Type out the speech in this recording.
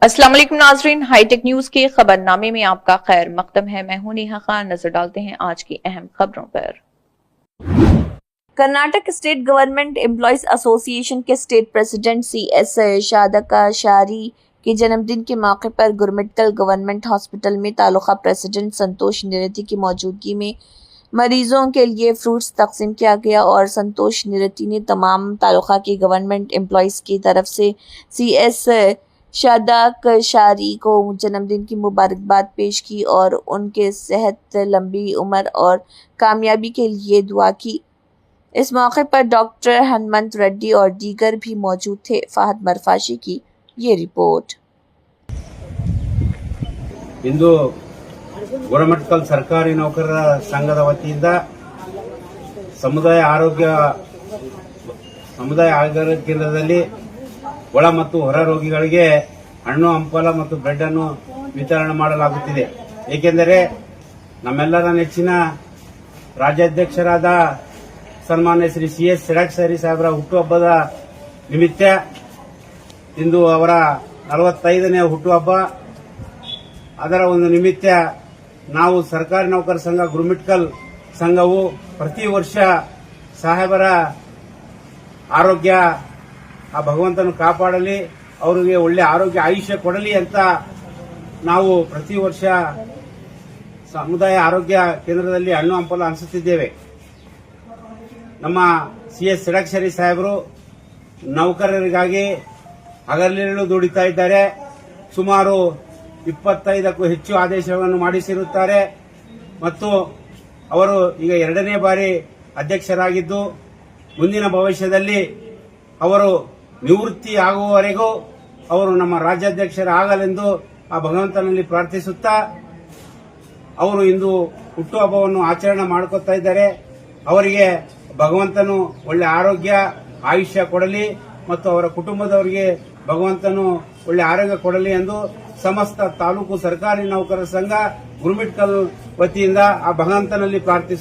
अस्सलाम वालेकुम नाजरीन, हाईटेक न्यूज के खबरनामे में आपका खैर मकदम है। मैं हूं नेहा खान। नजर डालते हैं आज की अहम खबरों पर। Karnataka state government employees association के स्टेट प्रेसिडेंट CS शादकाशारी के जन्मदिन के मौके पर गुरमिटकल गवर्नमेंट हॉस्पिटल में तालुका प्रेसिडेंट संतोष निरति की मौजूदगी में मरीजों के लिए फ्रूट्स तकसीम किया गया और संतोष निरति ने तमाम तालुका के गवर्नमेंट एम्प्लॉयज की तरफ से CS शादकाशारी को जन्मदिन की मुबारकबाद पेश की और उनके सेहत, लंबी उम्र और कामयाबी के लिए दुआ की। इस मौके पर डॉक्टर हनुमंत रेड्डी और दीगर भी मौजूद थे। फहद मरफाशी की ये रिपोर्ट। ಇಂದು ಗುರಮಠಕಲ್ ಸರ್ಕಾರಿ ನೌಕರರ ಸಂಘದ ವತಿಯಿಂದ ಸಮುದಾಯ ಆರೋಗ್ಯ ಕೇಂದ್ರದಲ್ಲಿ ಒಳ ಮತ್ತು ಹೊರ ರೋಗಿಗಳಿಗೆ ಹಣ್ಣು ಹಂಪಲ ಮತ್ತು ಬ್ರೆಡ್ ಅನ್ನು ವಿತರಣೆ ಮಾಡಲಾಗುತ್ತಿದೆ. ಏಕೆಂದರೆ ನಮ್ಮೆಲ್ಲರ ನೆಚ್ಚಿನ ರಾಜ್ಯಾಧ್ಯಕ್ಷರಾದ ಸನ್ಮಾನ್ಯ ಶ್ರೀ CS ಷಡಕ್ಷರಿ ಸಾಹೇಬರ ಹುಟ್ಟುಹಬ್ಬದ ನಿಮಿತ್ತ ಇಂದು ಅವರ 45ನೇ ಹುಟ್ಟುಹಬ್ಬ. ಅದರ ಒಂದು ನಿಮಿತ್ತ ನಾವು ಸರ್ಕಾರಿ ನೌಕರ ಸಂಘ ಗುರುಮಿಟ್ಕಲ್ ಸಂಘವು ಪ್ರತಿ ವರ್ಷ ಸಾಹೇಬರ ಆರೋಗ್ಯ ಆ ಭಗವಂತನು ಕಾಪಾಡಲಿ, ಅವರಿಗೆ ಒಳ್ಳೆ ಆರೋಗ್ಯ ಆಯುಷ್ಯ ಕೊಡಲಿ ಅಂತ ನಾವು ಪ್ರತಿ ವರ್ಷ ಸಮುದಾಯ ಆರೋಗ್ಯ ಕೇಂದ್ರದಲ್ಲಿ ಹಣ್ಣು ಹಂಪಲು ಹಂಚುತ್ತಿದ್ದೇವೆ. ನಮ್ಮ CS ಷಡಕ್ಷರಿ ಸಾಹೇಬರು ನೌಕರರಿಗಾಗಿ ಹಗಲಿರುಳು ದುಡಿತಾ ಇದ್ದಾರೆ. ಸುಮಾರು 25ಕ್ಕೂ ಹೆಚ್ಚು ಆದೇಶವನ್ನು ಮಾಡಿಸಿರುತ್ತಾರೆ ಮತ್ತು ಅವರು ಈಗ 2ನೇ ಬಾರಿ ಅಧ್ಯಕ್ಷರಾಗಿದ್ದು ಮುಂದಿನ ಭವಿಷ್ಯದಲ್ಲಿ ಅವರು ನಿವೃತ್ತಿ ಆಗುವವರೆಗೂ ಅವರು ನಮ್ಮ ರಾಜ್ಯಾಧ್ಯಕ್ಷರಾಗಲೆಂದು ಆ ಭಗವಂತನಲ್ಲಿ ಪ್ರಾರ್ಥಿಸುತ್ತಾ ಅವರು ಇಂದು ಹುಟ್ಟುಹಬ್ಬವನ್ನು ಆಚರಣೆ ಮಾಡಿಕೊಳ್ತಾ ಇದ್ದಾರೆ. ಅವರಿಗೆ ಭಗವಂತನು ಒಳ್ಳೆ ಆರೋಗ್ಯ ಆಯುಷ್ಯ ಕೊಡಲಿ ಮತ್ತು ಅವರ ಕುಟುಂಬದವರಿಗೆ ಭಗವಂತನು ಒಳ್ಳೆ ಆರೋಗ್ಯ ಕೊಡಲಿ ಎಂದು ಸಮಸ್ತ ತಾಲೂಕು ಸರ್ಕಾರಿ ನೌಕರರ ಸಂಘ ಗುರುಮಿಟ್ಕಲ್ ವತಿಯಿಂದ ಆ ಭಗವಂತನಲ್ಲಿ ಪ್ರಾರ್ಥಿಸುತ್ತಾರೆ.